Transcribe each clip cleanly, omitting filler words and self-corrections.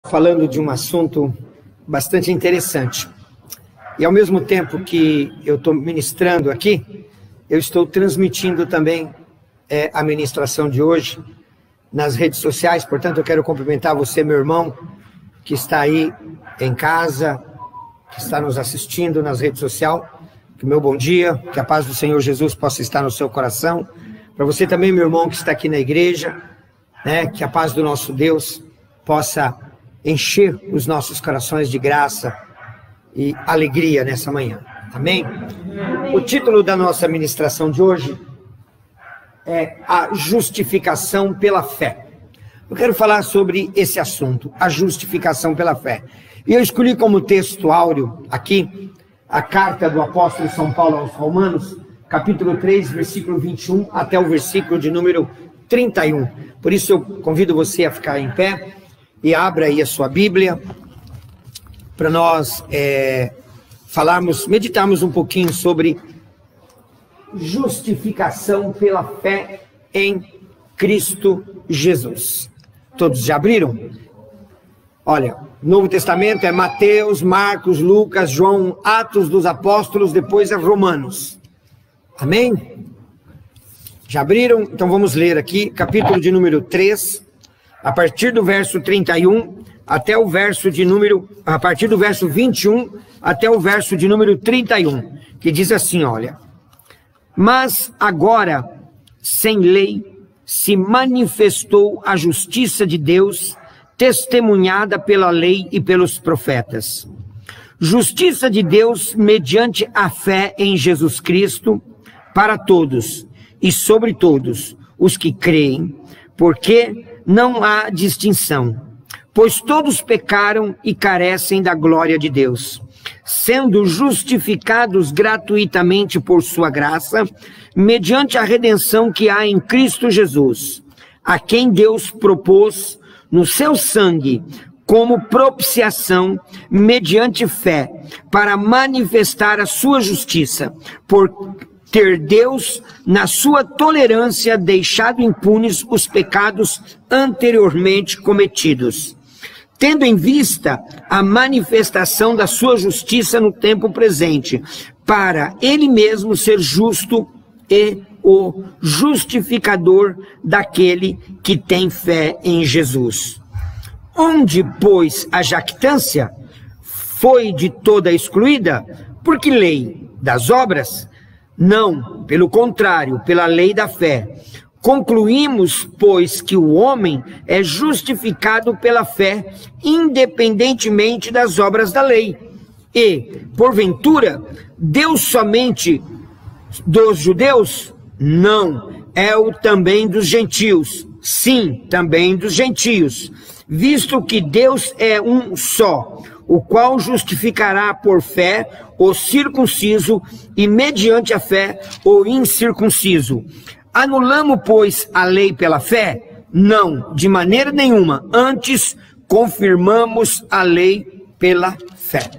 Falando de um assunto bastante interessante. E ao mesmo tempo que eu estou ministrando aqui, eu estou transmitindo também a ministração de hoje nas redes sociais. Portanto, eu quero cumprimentar você, meu irmão, que está aí em casa, que está nos assistindo nas redes sociais. Que o meu bom dia, que a paz do Senhor Jesus possa estar no seu coração. Para você também, meu irmão, que está aqui na igreja, que a paz do nosso Deus possa encher os nossos corações de graça e alegria nessa manhã. Amém? O título da nossa ministração de hoje é a justificação pela fé. Eu quero falar sobre esse assunto, a justificação pela fé. E eu escolhi como texto áureo aqui a carta do apóstolo São Paulo aos Romanos, capítulo 3, versículo 21 até o versículo de número 31. Por isso eu convido você a ficar em pé e abra aí a sua Bíblia para nós meditarmos um pouquinho sobre justificação pela fé em Cristo Jesus. Todos já abriram? Olha, Novo Testamento é Mateus, Marcos, Lucas, João, Atos dos Apóstolos, depois é Romanos. Amém? Já abriram? Então vamos ler aqui, capítulo de número 3, a partir do verso 31 até o verso de número, a partir do verso 21 até o verso de número 31, que diz assim, olha: mas agora, sem lei, se manifestou a justiça de Deus, testemunhada pela lei e pelos profetas. Justiça de Deus mediante a fé em Jesus Cristo, para todos e sobre todos os que creem, porque não há distinção, pois todos pecaram e carecem da glória de Deus, sendo justificados gratuitamente por sua graça, mediante a redenção que há em Cristo Jesus, a quem Deus propôs no seu sangue como propiciação mediante fé, para manifestar a sua justiça, por ter Deus, na sua tolerância, deixado impunes os pecados anteriormente cometidos, tendo em vista a manifestação da sua justiça no tempo presente, para ele mesmo ser justo e o justificador daquele que tem fé em Jesus. Onde, pois, a jactância foi de toda excluída? Por que lei? Das obras? Não, pelo contrário, pela lei da fé. Concluímos, pois, que o homem é justificado pela fé, independentemente das obras da lei. E, porventura, Deus somente dos judeus? Não, é o também dos gentios. Sim, também dos gentios. Visto que Deus é um só, o qual justificará por fé o circunciso e mediante a fé o incircunciso. Anulamos, pois, a lei pela fé? Não, de maneira nenhuma. Antes, confirmamos a lei pela fé.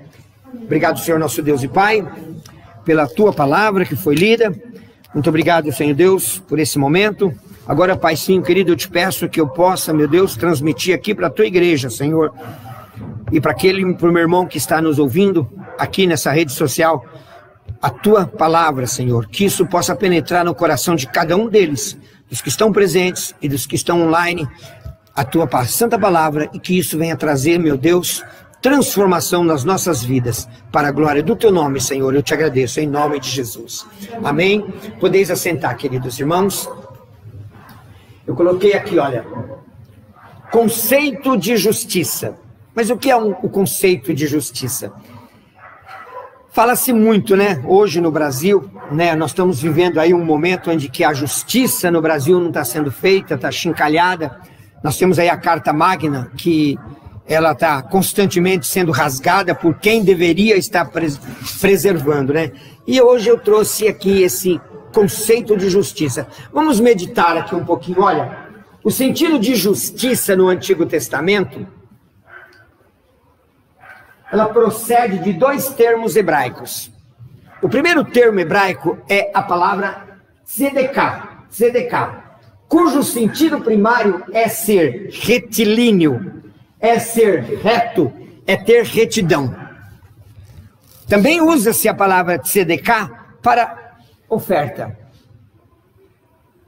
Obrigado, Senhor nosso Deus e Pai, pela Tua palavra que foi lida. Muito obrigado, Senhor Deus, por esse momento. Agora, Paizinho querido, eu te peço que eu possa, meu Deus, transmitir aqui para a Tua igreja, Senhor. E para o meu irmão que está nos ouvindo aqui nessa rede social, a Tua palavra, Senhor, que isso possa penetrar no coração de cada um deles, dos que estão presentes e dos que estão online, a Tua santa palavra, e que isso venha trazer, meu Deus, transformação nas nossas vidas, para a glória do Teu nome, Senhor. Eu te agradeço, em nome de Jesus. Amém? Podeis assentar, queridos irmãos. Eu coloquei aqui, olha, conceito de justiça. Mas o que é o conceito de justiça? Fala-se muito, hoje no Brasil, nós estamos vivendo aí um momento onde que a justiça no Brasil não está sendo feita, está chincalhada. Nós temos aí a Carta Magna, que ela está constantemente sendo rasgada por quem deveria estar preservando, E hoje eu trouxe aqui esse conceito de justiça. Vamos meditar aqui um pouquinho, olha, o sentido de justiça no Antigo Testamento, ela procede de dois termos hebraicos. O primeiro termo hebraico é a palavra tzedekah, cujo sentido primário é ser retilíneo, é ser reto, é ter retidão. Também usa-se a palavra tzedekah para oferta,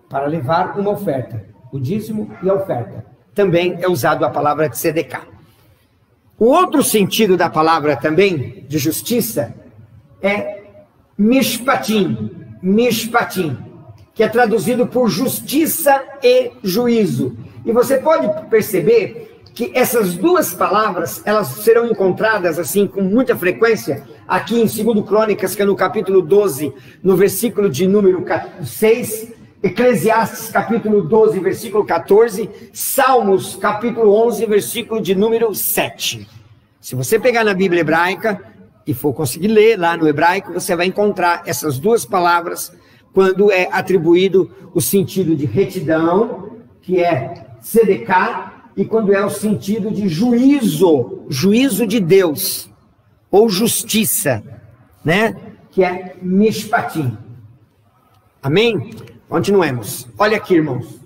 para levar uma oferta, o dízimo e a oferta. Também é usado a palavra tzedekah. O outro sentido da palavra também, de justiça, é mishpatim, que é traduzido por justiça e juízo. E você pode perceber que essas duas palavras, elas serão encontradas assim com muita frequência aqui em 2 Crônicas, que é no capítulo 12, no versículo de número 6, Eclesiastes capítulo 12, versículo 14, Salmos capítulo 11, versículo de número 7. Se você pegar na Bíblia hebraica e for conseguir ler lá no hebraico, você vai encontrar essas duas palavras quando é atribuído o sentido de retidão, que é tzedekah, e quando é o sentido de juízo de Deus, ou justiça, né? Que é mishpatim. Amém? Continuemos. Olha aqui, irmãos.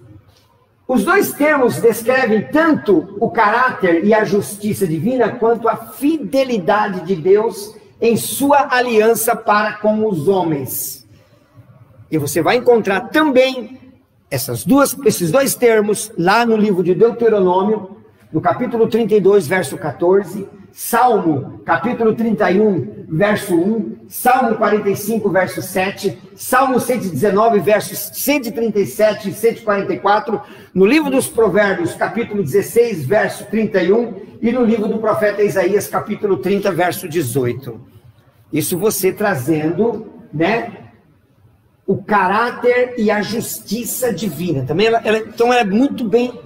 Os dois termos descrevem tanto o caráter e a justiça divina, quanto a fidelidade de Deus em sua aliança para com os homens. E você vai encontrar também esses dois termos lá no livro de Deuteronômio, no capítulo 32, verso 14, Salmo, capítulo 31, verso 1, Salmo 45, verso 7, Salmo 119, versos 137 e 144, no livro dos Provérbios, capítulo 16, verso 31, e no livro do profeta Isaías, capítulo 30, verso 18. Isso você trazendo, né, o caráter e a justiça divina. Também então ela é muito bem,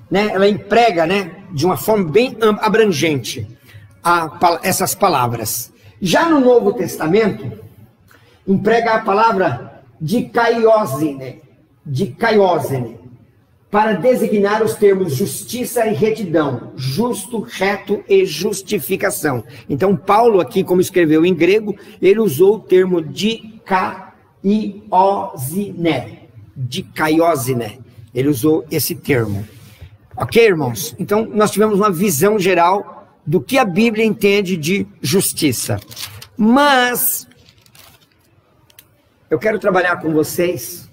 né, ela emprega, né, de uma forma bem abrangente essas palavras. Já no Novo Testamento, emprega a palavra dikaiosene, para designar os termos justiça e retidão, justo, reto e justificação. Então Paulo aqui, como escreveu em grego, ele usou o termo dikaiosene, ele usou esse termo. Ok, irmãos? Então nós tivemos uma visão geral do que a Bíblia entende de justiça. Mas eu quero trabalhar com vocês.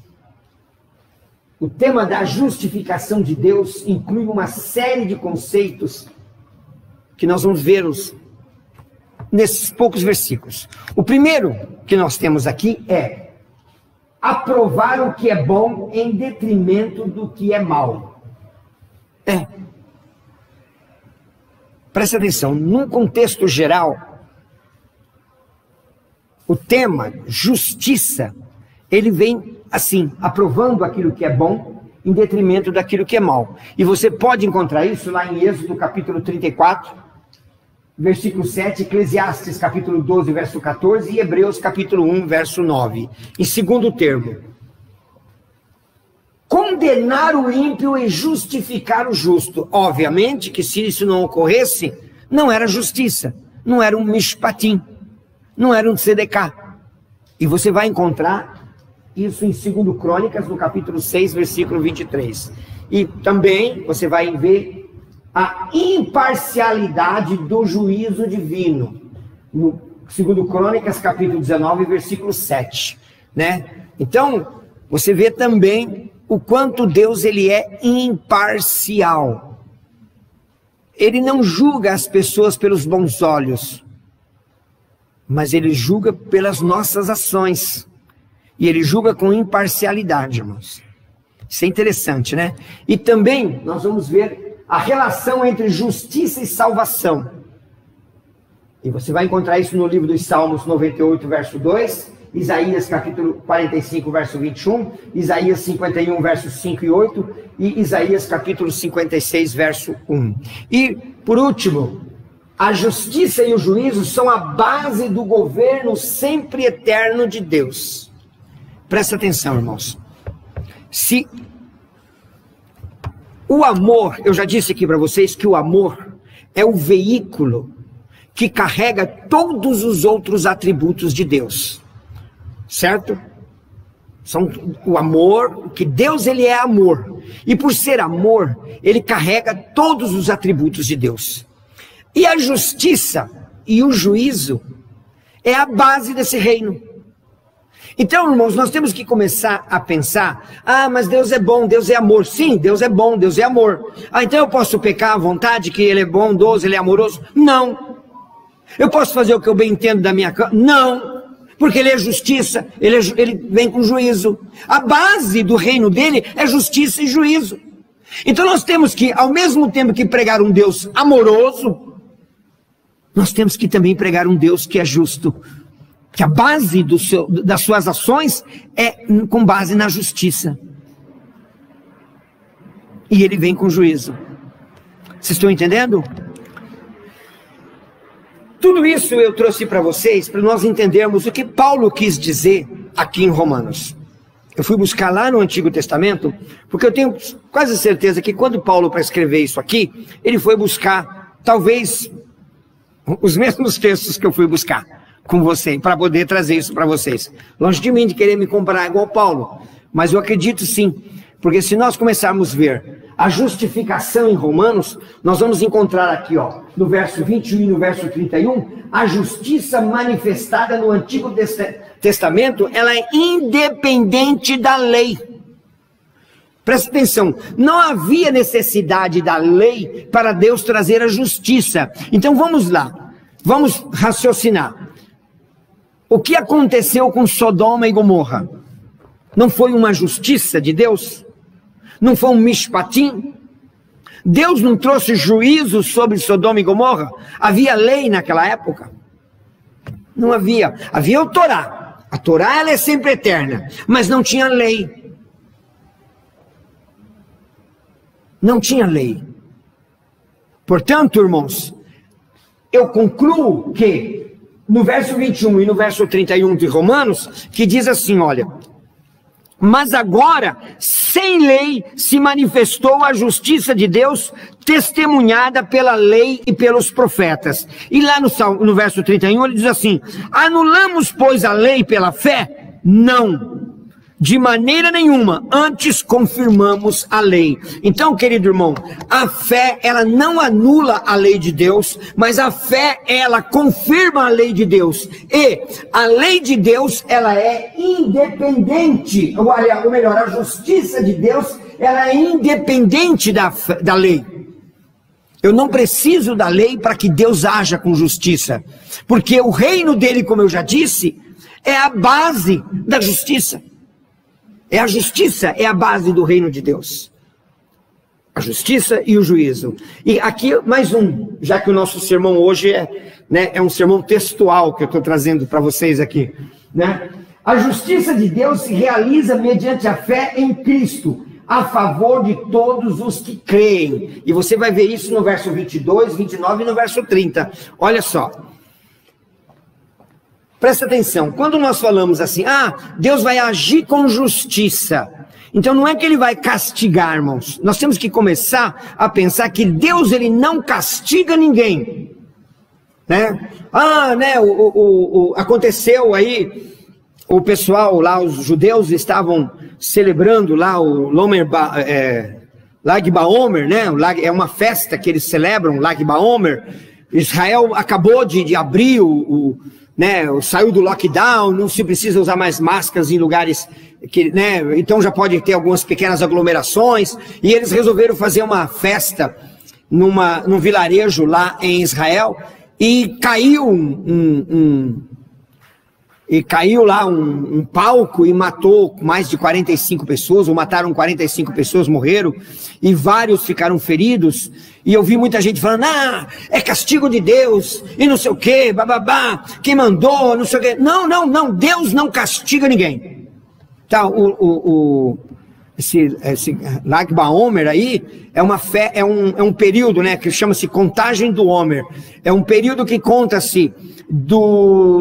O tema da justificação de Deus inclui uma série de conceitos que nós vamos ver nesses poucos versículos. O primeiro que nós temos aqui é aprovar o que é bom em detrimento do que é mal. Presta atenção, num contexto geral, o tema justiça, ele vem assim, aprovando aquilo que é bom em detrimento daquilo que é mal. E você pode encontrar isso lá em Êxodo capítulo 34, versículo 7, Eclesiastes capítulo 12, verso 14 e Hebreus capítulo 1, verso 9. Em segundo termo, condenar o ímpio e justificar o justo. Obviamente que se isso não ocorresse, não era justiça, não era um mishpatim, não era um tzedekah. E você vai encontrar isso em 2 Crônicas, no capítulo 6, versículo 23. E também você vai ver a imparcialidade do juízo divino, no 2 Crônicas, capítulo 19, versículo 7. Né? Então, você vê também o quanto Deus ele é imparcial. Ele não julga as pessoas pelos bons olhos, mas ele julga pelas nossas ações. E ele julga com imparcialidade, irmãos. Isso é interessante, né? E também nós vamos ver a relação entre justiça e salvação. E você vai encontrar isso no livro dos Salmos 98, verso 2, Isaías capítulo 45, verso 21, Isaías 51, versos 5 e 8, e Isaías capítulo 56, verso 1. E, por último, a justiça e o juízo são a base do governo sempre eterno de Deus. Presta atenção, irmãos. Se o amor, eu já disse aqui para vocês que o amor é o veículo que carrega todos os outros atributos de Deus. Certo? São o amor, que Deus ele é amor. E por ser amor, ele carrega todos os atributos de Deus. E a justiça e o juízo é a base desse reino. Então, irmãos, nós temos que começar a pensar, mas Deus é bom, Deus é amor. Sim, Deus é bom, Deus é amor. Então eu posso pecar à vontade, que ele é bondoso, ele é amoroso? Não. Eu posso fazer o que eu bem entendo da minha cama? Não. Porque ele é justiça, ele vem com juízo. A base do reino dele é justiça e juízo. Então nós temos que, ao mesmo tempo que pregar um Deus amoroso, nós temos que também pregar um Deus que é justo. Que a base das suas ações é com base na justiça. E ele vem com juízo. Vocês estão entendendo? Tudo isso eu trouxe para vocês, para nós entendermos o que Paulo quis dizer aqui em Romanos. Eu fui buscar lá no Antigo Testamento, porque eu tenho quase certeza que quando Paulo, para escrever isso aqui, ele foi buscar, talvez, os mesmos textos que eu fui buscar com você, para poder trazer isso para vocês. Longe de mim de querer me comparar igual Paulo, mas eu acredito sim, porque se nós começarmos a ver a justificação em Romanos, nós vamos encontrar aqui, no verso 21 e no verso 31, a justiça manifestada no Antigo Testamento, ela é independente da lei. Presta atenção, não havia necessidade da lei para Deus trazer a justiça. Então vamos lá, vamos raciocinar. O que aconteceu com Sodoma e Gomorra? Não foi uma justiça de Deus? Não foi um mishpatim? Deus não trouxe juízo sobre Sodoma e Gomorra? Havia lei naquela época? Não havia. Havia o Torá. A Torá ela é sempre eterna, mas não tinha lei. Não tinha lei. Portanto, irmãos, eu concluo que no verso 21 e no verso 31 de Romanos, que diz assim, olha: mas agora, sem lei, se manifestou a justiça de Deus, testemunhada pela lei e pelos profetas. E lá no verso 31 ele diz assim: anulamos, pois, a lei pela fé? Não, de maneira nenhuma, antes confirmamos a lei. Então, querido irmão, a fé, ela não anula a lei de Deus, mas a fé, ela confirma a lei de Deus. E a lei de Deus, ela é independente, ou melhor, a justiça de Deus, ela é independente da lei. Eu não preciso da lei para que Deus haja com justiça, porque o reino dele, como eu já disse, é a base da justiça. A justiça é a base do reino de Deus. A justiça e o juízo. E aqui mais um, já que o nosso sermão hoje é um sermão textual que eu estou trazendo para vocês aqui. Né? A justiça de Deus se realiza mediante a fé em Cristo, a favor de todos os que creem. E você vai ver isso no verso 22, 29 e no verso 30. Olha só. Presta atenção, quando nós falamos assim, Deus vai agir com justiça, então não é que ele vai castigar, irmãos. Nós temos que começar a pensar que Deus, ele não castiga ninguém, né? Aconteceu aí, o pessoal lá, os judeus estavam celebrando lá o Lag Baomer, né? É uma festa que eles celebram, Lag Baomer. Israel acabou de abrir saiu do lockdown, não se precisa usar mais máscaras em lugares que, então já pode ter algumas pequenas aglomerações, e eles resolveram fazer uma festa num vilarejo lá em Israel, e caiu lá um palco e matou mais de 45 pessoas, ou mataram 45 pessoas, morreram, e vários ficaram feridos. E eu vi muita gente falando, é castigo de Deus, e não sei o que, bababá, quem mandou, não sei o que. Não, Deus não castiga ninguém. Tá, esse Lag Baomer aí, é uma fé, é um período, que chama-se Contagem do Homer. É um período que conta-se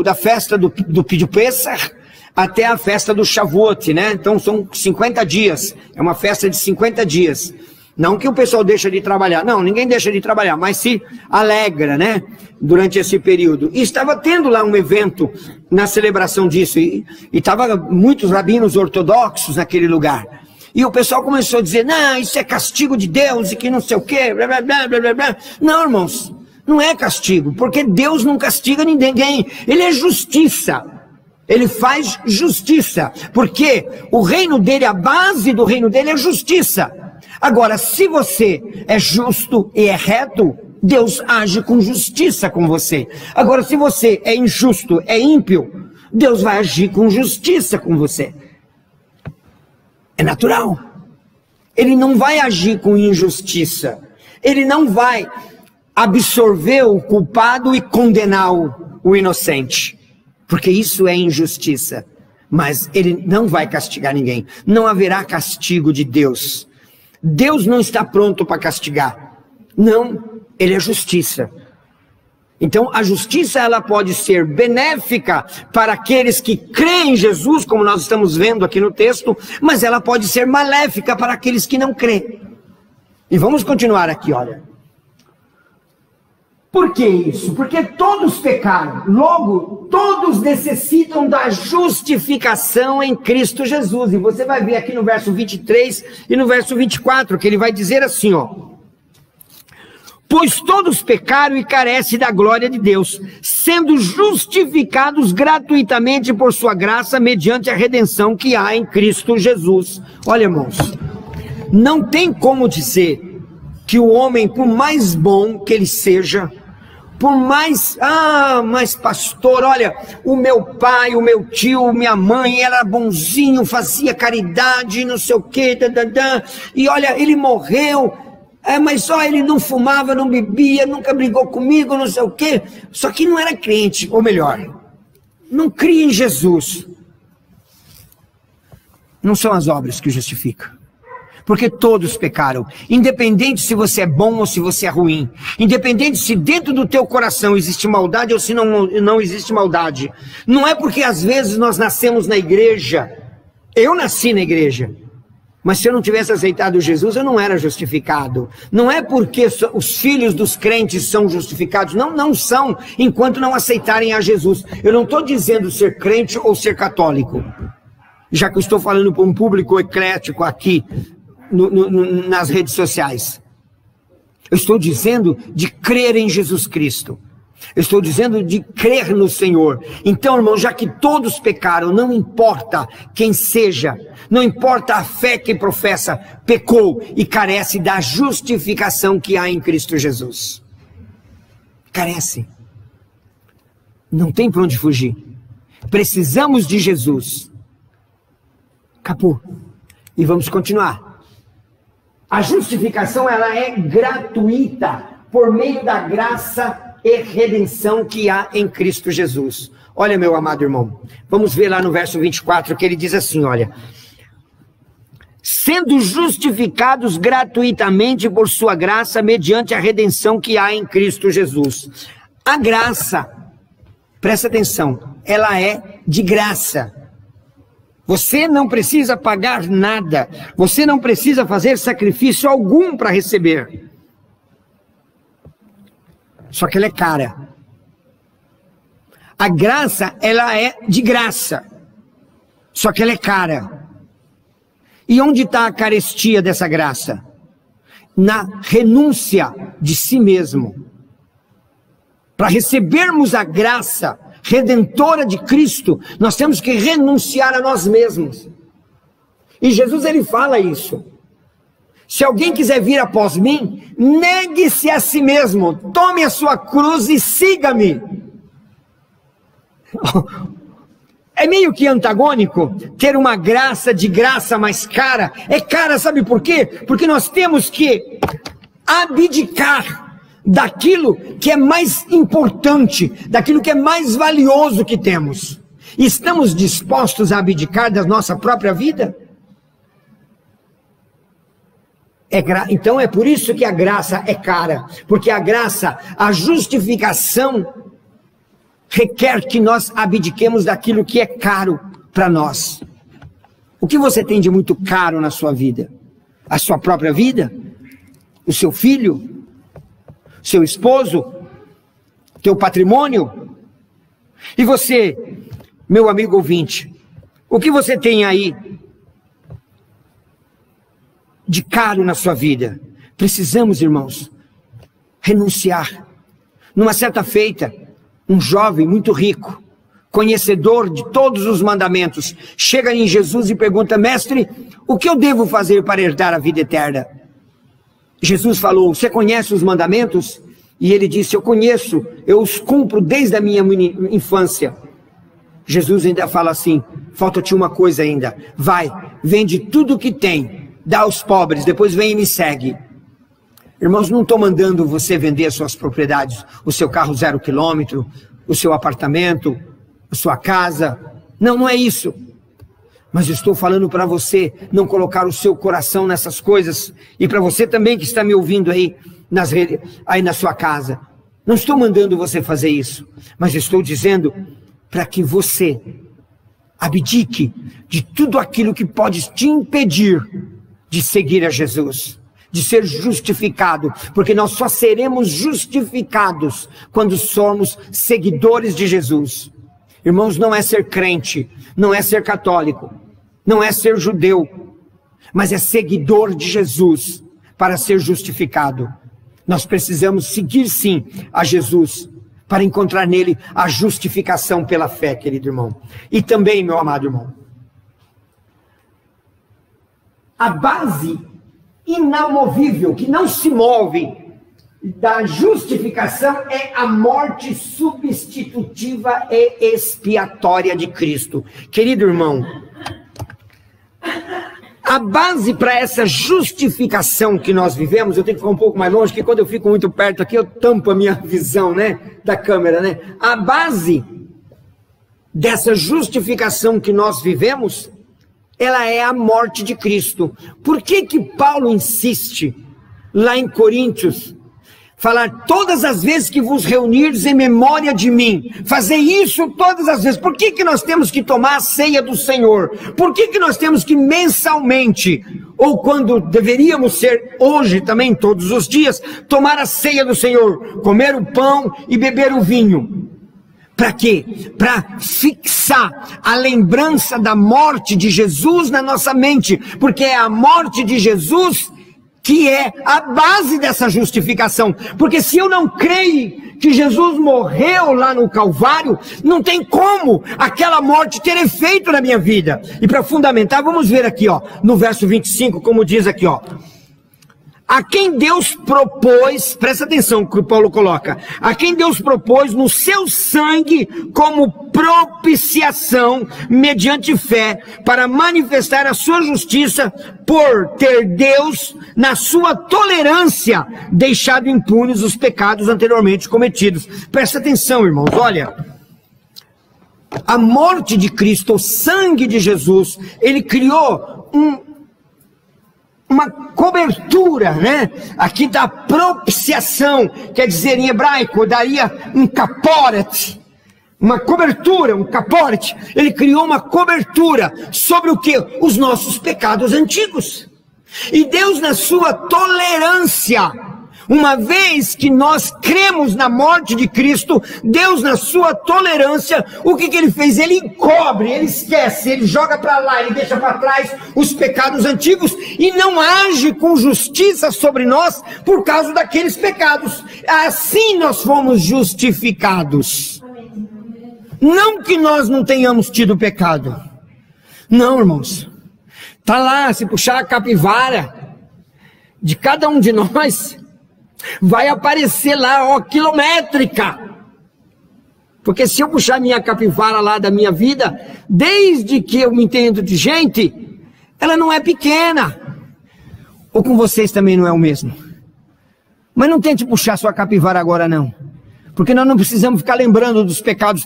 da festa do Pesach até a festa do Shavuot, né? Então são 50 dias, é uma festa de 50 dias. Não que o pessoal deixa de trabalhar, não, ninguém deixa de trabalhar, mas se alegra, né, durante esse período. E estava tendo lá um evento na celebração disso, e estava muitos rabinos ortodoxos naquele lugar. E o pessoal começou a dizer, não, isso é castigo de Deus, e que não sei o quê, blá, blá, blá, blá, blá. Não, irmãos, não é castigo, porque Deus não castiga ninguém, Ele é justiça. Ele faz justiça, porque o reino dele, a base do reino dele é justiça. Agora, se você é justo e é reto, Deus age com justiça com você. Agora, se você é injusto, é ímpio, Deus vai agir com justiça com você. É natural. Ele não vai agir com injustiça. Ele não vai absorver o culpado e condenar o inocente. Porque isso é injustiça. Mas ele não vai castigar ninguém. Não haverá castigo de Deus. Deus não está pronto para castigar. Não, Ele é justiça. Então a justiça ela pode ser benéfica para aqueles que creem em Jesus, como nós estamos vendo aqui no texto, mas ela pode ser maléfica para aqueles que não creem. E vamos continuar aqui, olha. Por que isso? Porque todos pecaram, logo todos necessitam da justificação em Cristo Jesus. E você vai ver aqui no verso 23 e no verso 24, que ele vai dizer assim, ó. Pois todos pecaram e carecem da glória de Deus, sendo justificados gratuitamente por sua graça, mediante a redenção que há em Cristo Jesus. Olha, irmãos, não tem como dizer que o homem, por mais bom que ele seja, por mais, mas pastor, olha, o meu pai, o meu tio, minha mãe, era bonzinho, fazia caridade, não sei o quê, e olha, ele morreu, mas ó, ele não fumava, não bebia, nunca brigou comigo, não sei o quê, só que não era crente, ou melhor, não cria em Jesus. Não são as obras que justificam. Porque todos pecaram, independente se você é bom ou se você é ruim, independente se dentro do teu coração existe maldade ou se não existe maldade. Não é porque às vezes nós nascemos na igreja, eu nasci na igreja, mas se eu não tivesse aceitado Jesus, eu não era justificado. Não é porque os filhos dos crentes são justificados, não são, enquanto não aceitarem a Jesus. Eu não estou dizendo ser crente ou ser católico, já que eu estou falando para um público eclético aqui, nas redes sociais. Eu estou dizendo de crer em Jesus Cristo. Eu estou dizendo de crer no Senhor. Então, irmão, já que todos pecaram, não importa quem seja, não importa a fé que professa, pecou e carece da justificação que há em Cristo Jesus. Carece. Não tem para onde fugir. Precisamos de Jesus. Acabou. E vamos continuar. A justificação ela é gratuita por meio da graça e redenção que há em Cristo Jesus. Olha, meu amado irmão, vamos ver lá no verso 24 que ele diz assim, olha. Sendo justificados gratuitamente por sua graça mediante a redenção que há em Cristo Jesus. A graça, presta atenção, ela é de graça. Você não precisa pagar nada. Você não precisa fazer sacrifício algum para receber. Só que ela é cara. A graça, ela é de graça. Só que ela é cara. E onde está a carestia dessa graça? Na renúncia de si mesmo. Para recebermos a graça redentora de Cristo, nós temos que renunciar a nós mesmos. E Jesus ele fala isso. Se alguém quiser vir após mim, negue-se a si mesmo, tome a sua cruz e siga-me. É meio que antagônico ter uma graça de graça mais cara. É cara, sabe por quê? Porque nós temos que abdicar daquilo que é mais importante, daquilo que é mais valioso que temos. Estamos dispostos a abdicar da nossa própria vida? Então é por isso que a graça é cara, porque a graça, a justificação requer que nós abdiquemos daquilo que é caro para nós. O que você tem de muito caro na sua vida? A sua própria vida? o seu filho, seu esposo, teu patrimônio. E você, meu amigo ouvinte, o que você tem aí de caro na sua vida? Precisamos, irmãos, renunciar. Numa certa feita, um jovem muito rico, conhecedor de todos os mandamentos, chega em Jesus e pergunta: mestre, o que eu devo fazer para herdar a vida eterna? Jesus falou: você conhece os mandamentos? E ele disse: eu conheço, eu os cumpro desde a minha infância. Jesus ainda fala assim: falta-te uma coisa ainda, vai, vende tudo o que tem, dá aos pobres, depois vem e me segue. Irmãos, não estou mandando você vender as suas propriedades, o seu carro 0 quilômetro, o seu apartamento, a sua casa. Não, não é isso. Mas estou falando para você não colocar o seu coração nessas coisas. E para você também que está me ouvindo aí, aí na sua casa. Não estou mandando você fazer isso. Mas estou dizendo para que você abdique de tudo aquilo que pode te impedir de seguir a Jesus, de ser justificado, porque nós só seremos justificados quando somos seguidores de Jesus. Irmãos, não é ser crente, não é ser católico, não é ser judeu, mas é seguidor de Jesus para ser justificado. Nós precisamos seguir sim a Jesus para encontrar nele a justificação pela fé, querido irmão. E também, meu amado irmão, a base inamovível, que não se move, da justificação é a morte substitutiva e expiatória de Cristo. Querido irmão, a base para essa justificação que nós vivemos, eu tenho que ficar um pouco mais longe, porque quando eu fico muito perto aqui, eu tampo a minha visão, né, da câmera, né? A base dessa justificação que nós vivemos, ela é a morte de Cristo. Por que que Paulo insiste, lá em Coríntios, falar todas as vezes que vos reunirdes em memória de mim, fazer isso todas as vezes? Por que que nós temos que tomar a ceia do Senhor? Por que que nós temos que mensalmente, ou quando deveríamos ser hoje também, todos os dias, tomar a ceia do Senhor, comer o pão e beber o vinho? Para quê? Para fixar a lembrança da morte de Jesus na nossa mente, porque é a morte de Jesus que é a base dessa justificação. Porque se eu não creio que Jesus morreu lá no Calvário, não tem como aquela morte ter efeito na minha vida. E para fundamentar, vamos ver aqui, ó, no verso 25, como diz aqui, ó: a quem Deus propôs, presta atenção que o Paulo coloca, a quem Deus propôs no seu sangue como propiciação mediante fé, para manifestar a sua justiça, por ter Deus, na sua tolerância, deixado impunes os pecados anteriormente cometidos. Presta atenção, irmãos, olha, a morte de Cristo, o sangue de Jesus, ele criou uma cobertura, né? Aqui da propiciação, quer dizer em hebraico, daria um caporet, uma cobertura, um caporet. Ele criou uma cobertura sobre o que? Os nossos pecados antigos. E Deus, na sua tolerância, uma vez que nós cremos na morte de Cristo, Deus, na sua tolerância, o que ele fez? Ele encobre, ele esquece, ele joga para lá, ele deixa para trás os pecados antigos e não age com justiça sobre nós por causa daqueles pecados. Assim nós fomos justificados. Não que nós não tenhamos tido pecado. Não, irmãos. Está lá, se puxar a capivara de cada um de nós, vai aparecer lá, ó, quilométrica. Porque se eu puxar minha capivara lá da minha vida, desde que eu me entendo de gente, ela não é pequena. Ou com vocês também não é o mesmo. Mas não tente puxar sua capivara agora não. Porque nós não precisamos ficar lembrando dos pecados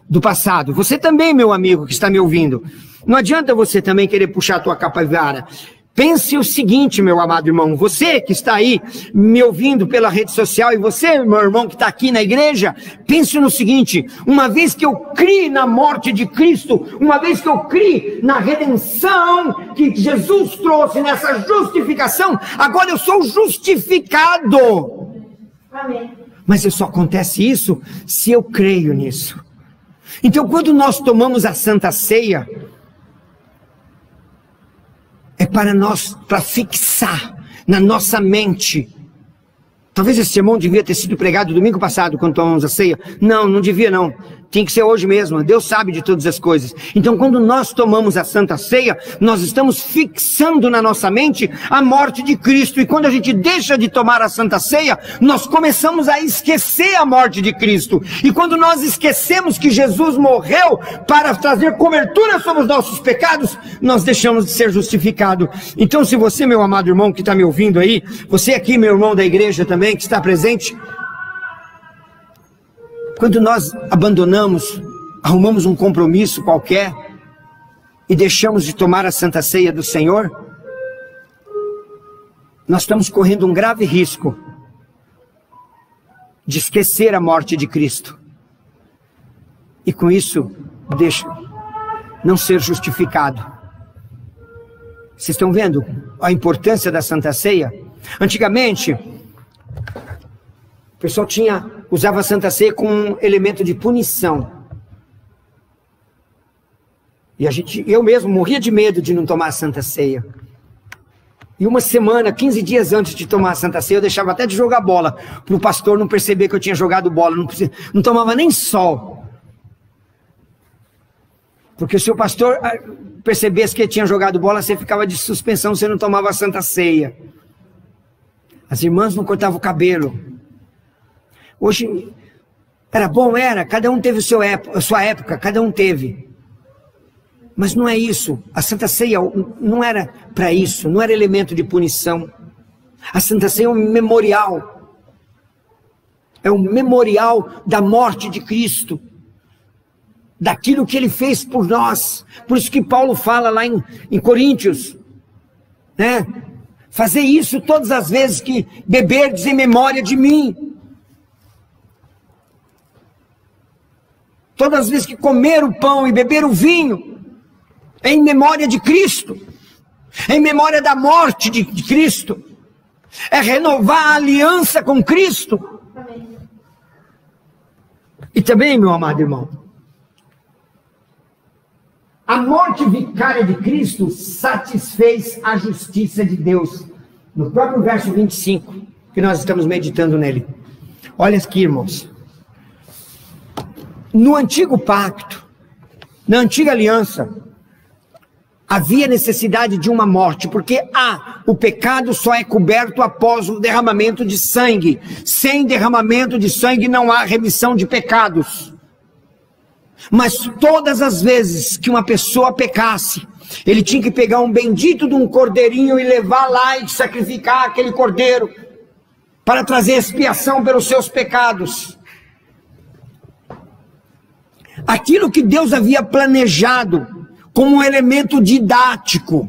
do passado. Você também, meu amigo que está me ouvindo. Não adianta você também querer puxar a tua capivara. Pense o seguinte, meu amado irmão, você que está aí me ouvindo pela rede social e você, meu irmão que está aqui na igreja, pense no seguinte: uma vez que eu criei na morte de Cristo, uma vez que eu criei na redenção que Jesus trouxe, nessa justificação, agora eu sou justificado. Amém. Mas só acontece isso se eu creio nisso. Então, quando nós tomamos a Santa Ceia, é para fixar na nossa mente. Talvez esse sermão devia ter sido pregado domingo passado, quando tomamos a ceia. Não devia não. Tinha que ser hoje mesmo. Deus sabe de todas as coisas. Então, quando nós tomamos a Santa Ceia, nós estamos fixando na nossa mente a morte de Cristo. E quando a gente deixa de tomar a Santa Ceia, nós começamos a esquecer a morte de Cristo. E quando nós esquecemos que Jesus morreu para trazer cobertura sobre os nossos pecados, nós deixamos de ser justificados. Então, se você, meu amado irmão que está me ouvindo aí, você aqui, meu irmão da igreja também, que está presente, quando nós abandonamos, arrumamos um compromisso qualquer e deixamos de tomar a Santa Ceia do Senhor, nós estamos correndo um grave risco de esquecer a morte de Cristo e com isso não ser justificado. Vocês estão vendo a importância da Santa Ceia? Antigamente, o pessoal usava a Santa Ceia como um elemento de punição. E eu mesmo morria de medo de não tomar a Santa Ceia. E uma semana, 15 dias antes de tomar a Santa Ceia, eu deixava até de jogar bola, para o pastor não perceber que eu tinha jogado bola. Não tomava nem sol. Porque se o pastor percebesse que eu tinha jogado bola, você ficava de suspensão, você não tomava a Santa Ceia. As irmãs não cortavam o cabelo. Hoje, era bom, cada um teve a sua época, cada um teve. Mas não é isso. A Santa Ceia não era para isso, não era elemento de punição. A Santa Ceia é um memorial. É um memorial da morte de Cristo, daquilo que Ele fez por nós. Por isso que Paulo fala lá em Coríntios, né? Fazer isso todas as vezes que beberdes em memória de mim. Todas as vezes que comer o pão e beber o vinho, é em memória de Cristo, é em memória da morte de Cristo, é renovar a aliança com Cristo. Amém. E também, meu amado irmão, a morte vicária de Cristo satisfez a justiça de Deus. No próprio verso 25, que nós estamos meditando nele. Olha aqui, irmãos. No antigo pacto, na antiga aliança, havia necessidade de uma morte, porque o pecado só é coberto após o derramamento de sangue. Sem derramamento de sangue não há remissão de pecados. Mas todas as vezes que uma pessoa pecasse, ele tinha que pegar um bendito de um cordeirinho e levar lá e sacrificar aquele cordeiro para trazer expiação pelos seus pecados. Aquilo que Deus havia planejado como um elemento didático,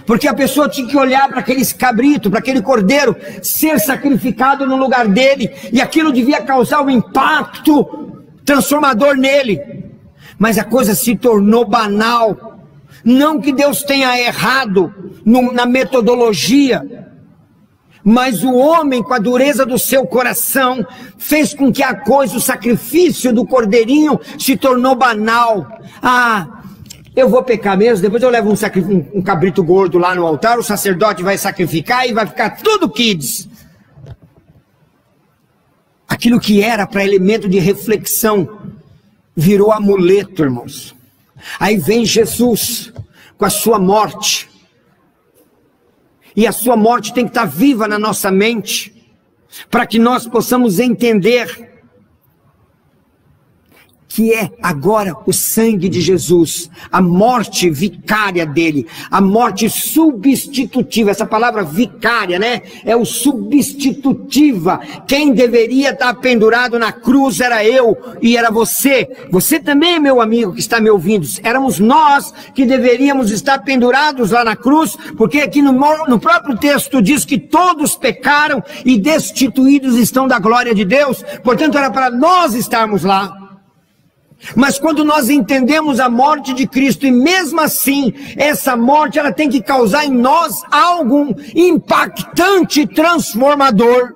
porque a pessoa tinha que olhar para aquele cabrito, para aquele cordeiro ser sacrificado no lugar dele, e aquilo devia causar um impacto transformador nele. Mas a coisa se tornou banal. Não que Deus tenha errado na metodologia, mas o homem, com a dureza do seu coração, fez com que a coisa, o sacrifício do cordeirinho, se tornou banal. Eu vou pecar mesmo, depois eu levo um cabrito gordo lá no altar, o sacerdote vai sacrificar e vai ficar tudo kids. Aquilo que era para elemento de reflexão, virou amuleto, irmãos. Aí vem Jesus, com a sua morte. E a sua morte tem que estar viva na nossa mente, para que nós possamos entender que é agora o sangue de Jesus, a morte vicária dele, a morte substitutiva. Essa palavra vicária, né? É o substitutiva. Quem deveria estar pendurado na cruz era eu e era você. Você também, meu amigo que está me ouvindo. Éramos nós que deveríamos estar pendurados lá na cruz, porque aqui no próprio texto diz que todos pecaram e destituídos estão da glória de Deus. Portanto, era para nós estarmos lá. Mas quando nós entendemos a morte de Cristo, e mesmo assim, essa morte ela tem que causar em nós algo impactante e transformador.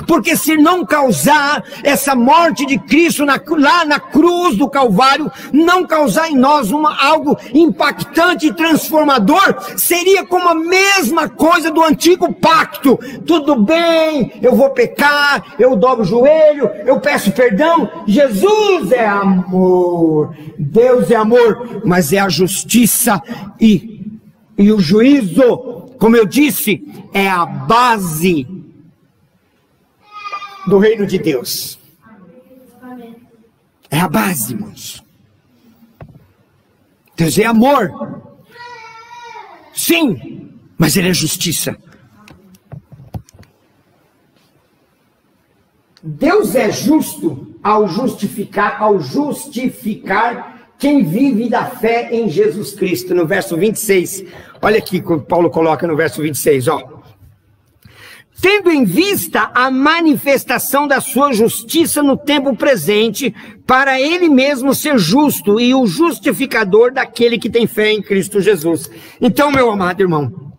Porque se não causar essa morte de Cristo lá na cruz do Calvário, não causar em nós algo impactante e transformador, seria como a mesma coisa do antigo pacto. Tudo bem, eu vou pecar, eu dobro o joelho, eu peço perdão. Jesus é amor, Deus é amor, mas é a justiça e o juízo, como eu disse, é a base do reino de Deus. É a base, irmãos. Deus é amor. Sim, mas Ele é justiça. Deus é justo ao justificar quem vive da fé em Jesus Cristo. No verso 26, olha aqui que Paulo coloca no verso 26, ó. Tendo em vista a manifestação da sua justiça no tempo presente, para ele mesmo ser justo e o justificador daquele que tem fé em Cristo Jesus. Então, meu amado irmão,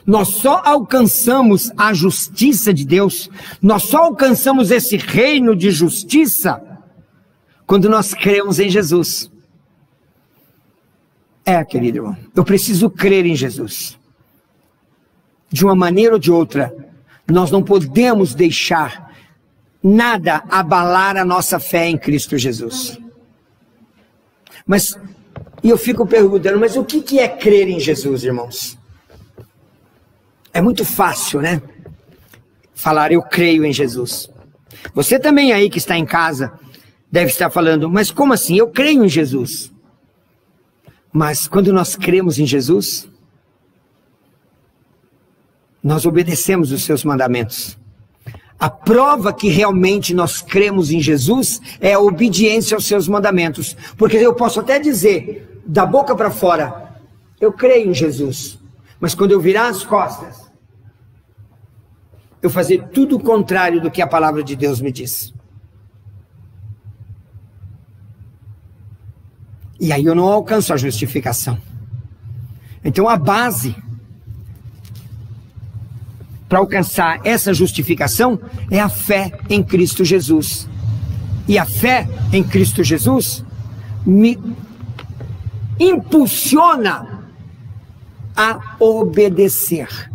nós só alcançamos a justiça de Deus, nós só alcançamos esse reino de justiça, quando nós cremos em Jesus. Querido irmão, eu preciso crer em Jesus. De uma maneira ou de outra, nós não podemos deixar nada abalar a nossa fé em Cristo Jesus. Mas, e eu fico perguntando, mas o que é crer em Jesus, irmãos? É muito fácil, né? Falar, eu creio em Jesus. Você também aí que está em casa, deve estar falando, mas como assim? Eu creio em Jesus. Mas quando nós cremos em Jesus, nós obedecemos os seus mandamentos. A prova que realmente nós cremos em Jesus é a obediência aos seus mandamentos. Porque eu posso até dizer, da boca para fora, eu creio em Jesus. Mas quando eu virar as costas, eu fazer tudo o contrário do que a palavra de Deus me diz. E aí eu não alcanço a justificação. Então a base para alcançar essa justificação é a fé em Cristo Jesus. E a fé em Cristo Jesus me impulsiona a obedecer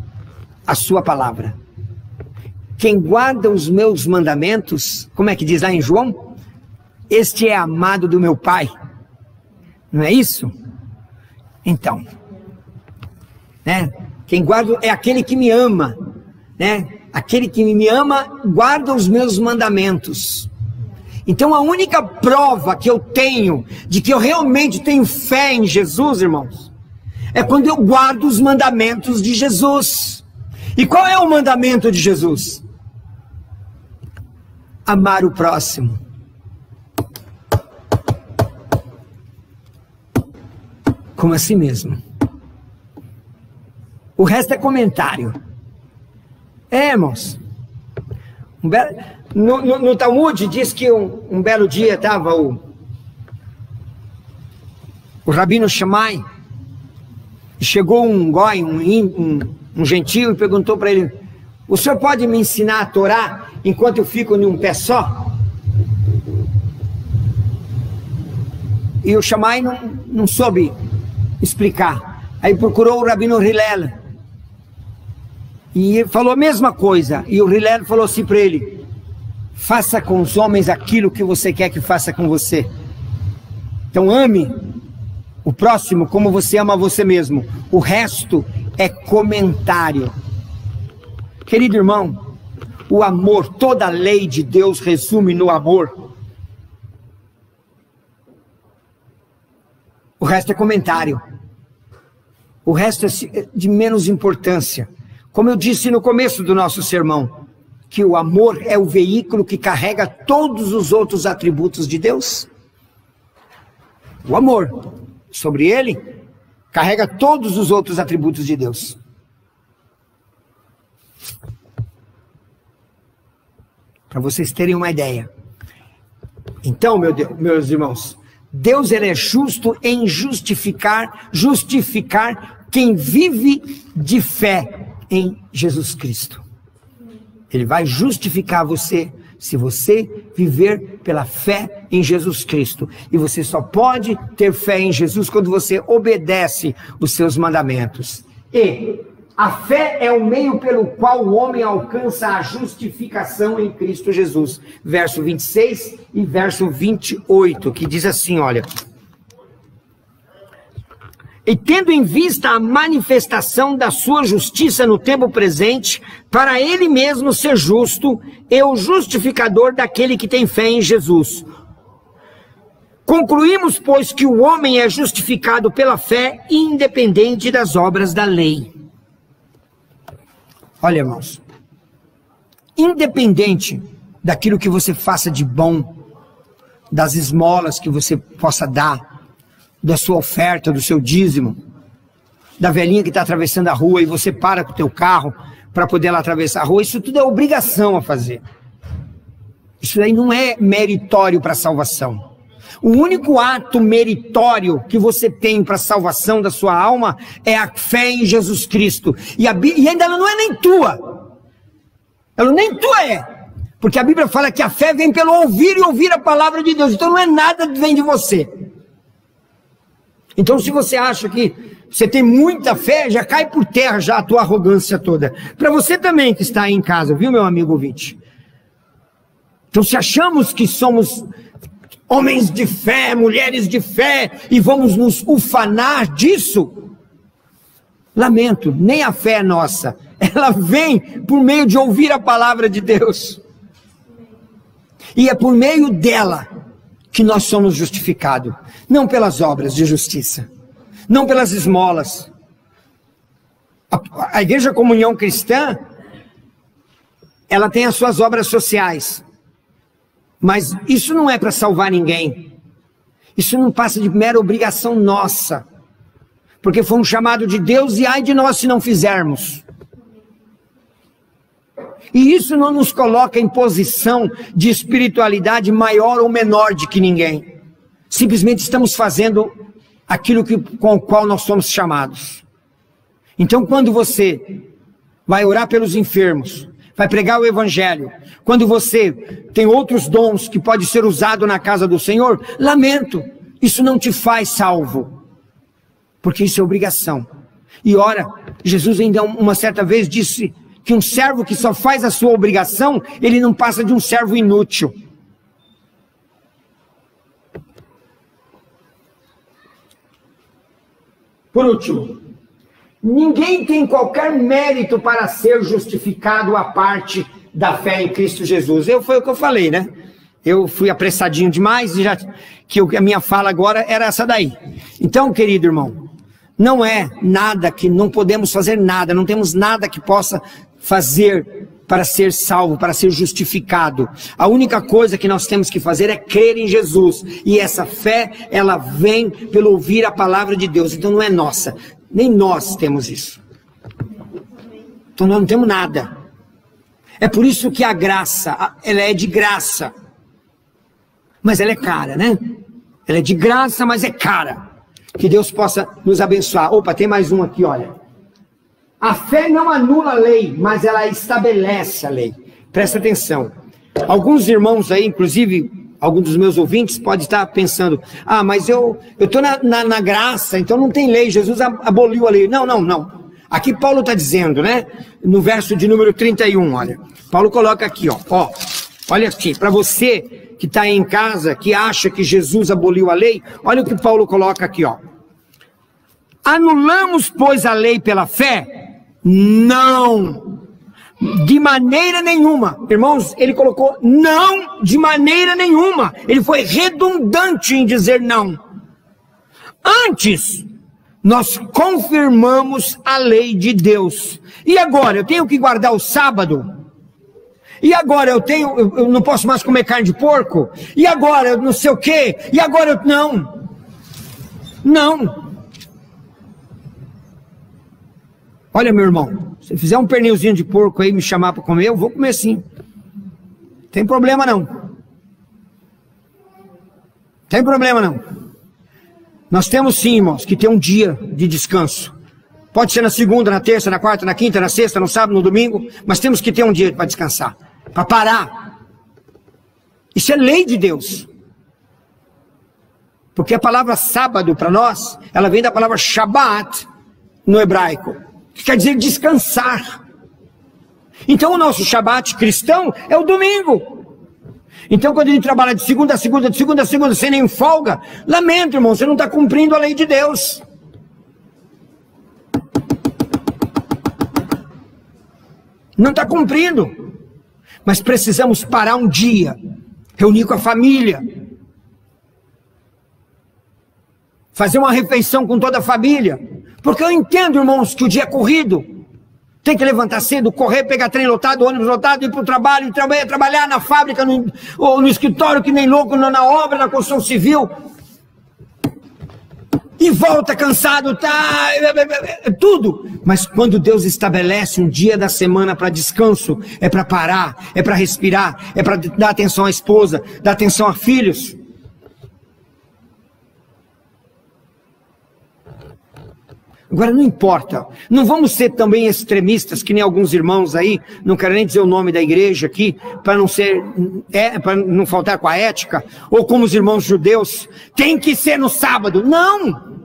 a sua palavra. Quem guarda os meus mandamentos, como é que diz lá em João? Este é amado do meu Pai. Não é isso? Então, né? Quem guarda é aquele que me ama. Né? Aquele que me ama guarda os meus mandamentos. Então a única prova que eu tenho de que eu realmente tenho fé em Jesus, irmãos, é quando eu guardo os mandamentos de Jesus. E qual é o mandamento de Jesus? Amar o próximo. Como assim mesmo? O resto é comentário. Irmãos, no Talmud diz que um belo dia estava o Rabino Shammai, e chegou um goi, um gentio, e perguntou para ele, o senhor pode me ensinar a Torá enquanto eu fico em um pé só? E o Shammai não soube explicar. Aí procurou o Rabino Hillel, e ele falou a mesma coisa, e o Hillel falou assim para ele, faça com os homens aquilo que você quer que faça com você. Então ame o próximo como você ama você mesmo. O resto é comentário. Querido irmão, o amor, toda a lei de Deus resume no amor. O resto é comentário. O resto é de menos importância. Como eu disse no começo do nosso sermão, que o amor é o veículo que carrega todos os outros atributos de Deus. O amor, sobre ele, carrega todos os outros atributos de Deus. Para vocês terem uma ideia. Então, meus irmãos, Deus ele é justo em justificar quem vive de fé em Jesus Cristo. Ele vai justificar você se você viver pela fé em Jesus Cristo. E você só pode ter fé em Jesus quando você obedece os seus mandamentos. E a fé é o meio pelo qual o homem alcança a justificação em Cristo Jesus. Verso 26 e verso 28, que diz assim, olha... E tendo em vista a manifestação da sua justiça no tempo presente, para ele mesmo ser justo e o justificador daquele que tem fé em Jesus. Concluímos, pois, que o homem é justificado pela fé, independente das obras da lei. Olha, irmãos, independente daquilo que você faça de bom, das esmolas que você possa dar, da sua oferta, do seu dízimo, da velhinha que está atravessando a rua e você para com o teu carro para poder ela atravessar a rua, isso tudo é obrigação a fazer. Isso aí não é meritório para a salvação. O único ato meritório que você tem para a salvação da sua alma é a fé em Jesus Cristo. E ainda ela não é nem tua. Ela nem tua é. Porque a Bíblia fala que a fé vem pelo ouvir e ouvir a palavra de Deus. Então não é nada que vem de você. Então se você acha que você tem muita fé, já cai por terra já a tua arrogância toda. Para você também que está aí em casa, viu, meu amigo ouvinte? Então se achamos que somos homens de fé, mulheres de fé, e vamos nos ufanar disso, lamento, nem a fé é nossa. Ela vem por meio de ouvir a palavra de Deus. E é por meio dela que nós somos justificados, não pelas obras de justiça, não pelas esmolas. A Igreja Comunhão Cristã, ela tem as suas obras sociais, mas isso não é para salvar ninguém. Isso não passa de mera obrigação nossa, porque foi um chamado de Deus e ai de nós se não fizermos. E isso não nos coloca em posição de espiritualidade maior ou menor de que ninguém. Simplesmente estamos fazendo aquilo com o qual nós somos chamados. Então quando você vai orar pelos enfermos, vai pregar o evangelho, quando você tem outros dons que pode ser usado na casa do Senhor, lamento, isso não te faz salvo, porque isso é obrigação. E ora, Jesus ainda uma certa vez disse que um servo que só faz a sua obrigação, ele não passa de um servo inútil. Por último, ninguém tem qualquer mérito para ser justificado à parte da fé em Cristo Jesus. Foi o que eu falei, né? Eu fui apressadinho demais e a minha fala agora era essa daí. Então, querido irmão, não é nada que não podemos fazer nada, não temos nada que possa fazer para ser salvo, para ser justificado. A única coisa que nós temos que fazer é crer em Jesus. E essa fé, ela vem pelo ouvir a palavra de Deus. Então não é nossa. Nem nós temos isso. Então nós não temos nada. É por isso que a graça, ela é de graça. Mas ela é cara, né? Ela é de graça, mas é cara. Que Deus possa nos abençoar. Opa, tem mais um aqui, olha. A fé não anula a lei, mas ela estabelece a lei. Presta atenção. Alguns irmãos aí, inclusive, alguns dos meus ouvintes, pode estar pensando, mas eu estou na graça, então não tem lei, Jesus aboliu a lei. Não. Aqui Paulo está dizendo, né? No verso de número 31, olha. Paulo coloca aqui, olha aqui, para você que está aí em casa, que acha que Jesus aboliu a lei, olha o que Paulo coloca aqui, Anulamos, pois, a lei pela fé? Não, De maneira nenhuma. Irmãos, ele colocou não de maneira nenhuma. Ele foi redundante em dizer não. Antes, nós confirmamos a lei de Deus. E agora, eu tenho que guardar o sábado? E agora eu não posso mais comer carne de porco? E agora eu não sei o quê? E agora eu não. Não. Olha, meu irmão, se fizer um pernilzinho de porco aí e me chamar para comer, eu vou comer sim. Tem problema não. Tem problema não. Nós temos sim, irmãos, que ter um dia de descanso. Pode ser na segunda, na terça, na quarta, na quinta, na sexta, no sábado, no domingo, mas temos que ter um dia para descansar, para parar. Isso é lei de Deus. Porque a palavra sábado para nós, ela vem da palavra Shabbat no hebraico, que quer dizer descansar. Então o nosso Shabbat cristão é o domingo. Então quando ele trabalha de segunda a segunda, de segunda a segunda, sem nem folga, lamento, irmão, você não está cumprindo a lei de Deus. Não está cumprindo. Mas precisamos parar um dia, reunir com a família, fazer uma refeição com toda a família. Porque eu entendo, irmãos, que o dia é corrido. Tem que levantar cedo, correr, pegar trem lotado, ônibus lotado, ir para o trabalho, trabalhar na fábrica, ou no escritório, que nem louco, na obra, na construção civil. E volta cansado, tá, tudo. Mas quando Deus estabelece um dia da semana para descanso, é para parar, é para respirar, é para dar atenção à esposa, dar atenção a filhos. Agora não importa, não vamos ser também extremistas, que nem alguns irmãos aí, não quero nem dizer o nome da igreja aqui, para não ser, para não faltar com a ética, ou como os irmãos judeus, tem que ser no sábado. Não!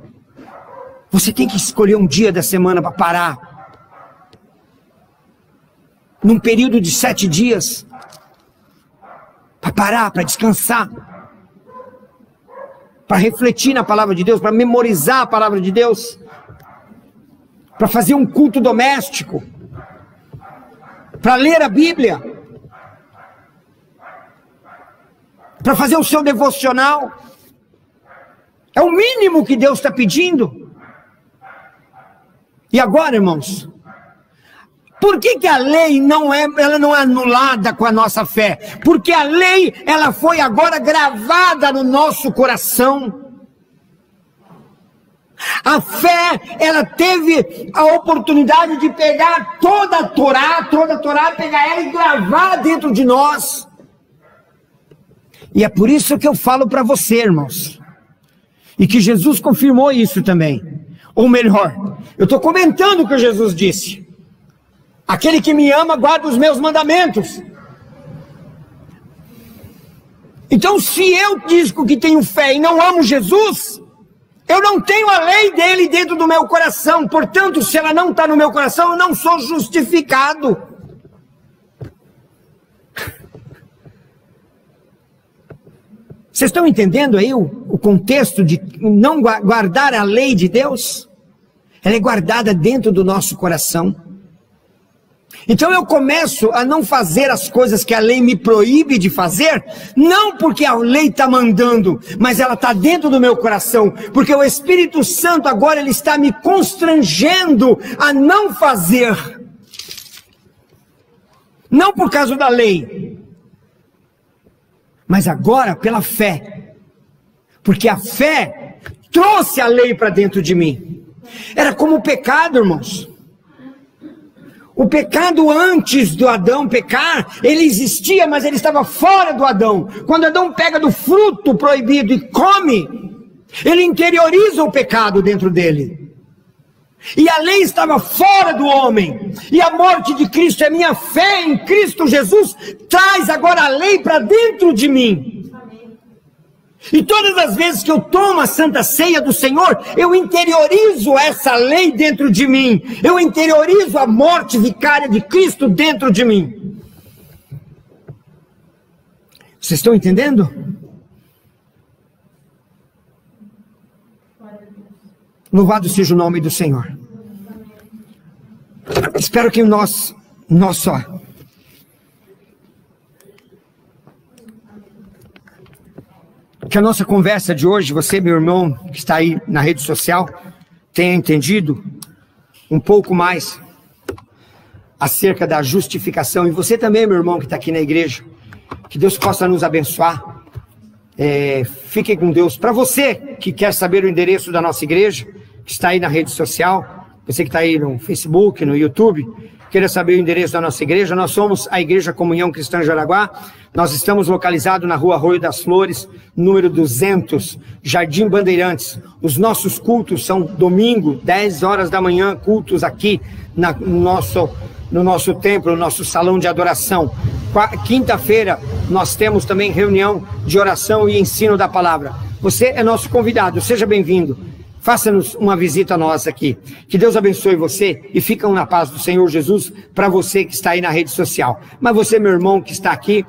Você tem que escolher um dia da semana para parar. Num período de 7 dias, para parar, para descansar, para refletir na palavra de Deus, para memorizar a palavra de Deus, para fazer um culto doméstico, para ler a Bíblia, para fazer o seu devocional. É o mínimo que Deus está pedindo. E agora, irmãos, por que a lei ela não é anulada com a nossa fé? Porque a lei, ela foi agora gravada no nosso coração. A fé, ela teve a oportunidade de pegar toda a Torá, pegar ela e gravar dentro de nós. E é por isso que eu falo para você, irmãos, e que Jesus confirmou isso também. Ou melhor, eu estou comentando o que Jesus disse: aquele que me ama guarda os meus mandamentos. Então, se eu digo que tenho fé e não amo Jesus, eu não tenho a lei dele dentro do meu coração. Portanto, se ela não está no meu coração, eu não sou justificado. Vocês estão entendendo aí o contexto de não guardar a lei de Deus? Ela é guardada dentro do nosso coração. Então eu começo a não fazer as coisas que a lei me proíbe de fazer, não porque a lei está mandando, mas ela está dentro do meu coração, porque o Espírito Santo agora ele está me constrangendo a não fazer. Não por causa da lei, mas agora pela fé. Porque a fé trouxe a lei para dentro de mim. Era como o pecado, irmãos. O pecado antes do Adão pecar, ele existia, mas ele estava fora do Adão. Quando Adão pega do fruto proibido e come, ele interioriza o pecado dentro dele. E a lei estava fora do homem. E a morte de Cristo, a minha fé em Cristo Jesus, traz agora a lei para dentro de mim. E todas as vezes que eu tomo a Santa Ceia do Senhor, eu interiorizo essa lei dentro de mim. Eu interiorizo a morte vicária de Cristo dentro de mim. Vocês estão entendendo? Louvado seja o nome do Senhor. Espero que nós que a nossa conversa de hoje, você, meu irmão, que está aí na rede social, tenha entendido um pouco mais acerca da justificação. E você também, meu irmão, que está aqui na igreja, que Deus possa nos abençoar. Fiquem com Deus. Para você que quer saber o endereço da nossa igreja, que está aí na rede social, você que está aí no Facebook, no YouTube, queira saber o endereço da nossa igreja, nós somos a Igreja Comunhão Cristã Jaraguá. Nós estamos localizados na Rua Arroio das Flores, número 200, Jardim Bandeirantes. Os nossos cultos são domingo, 10 horas da manhã, cultos aqui no nosso templo, no nosso salão de adoração. Quinta-feira nós temos também reunião de oração e ensino da palavra. Você é nosso convidado, seja bem-vindo. Faça-nos uma visita nossa aqui. Que Deus abençoe você e ficam na paz do Senhor Jesus para você que está aí na rede social. Mas você, meu irmão, que está aqui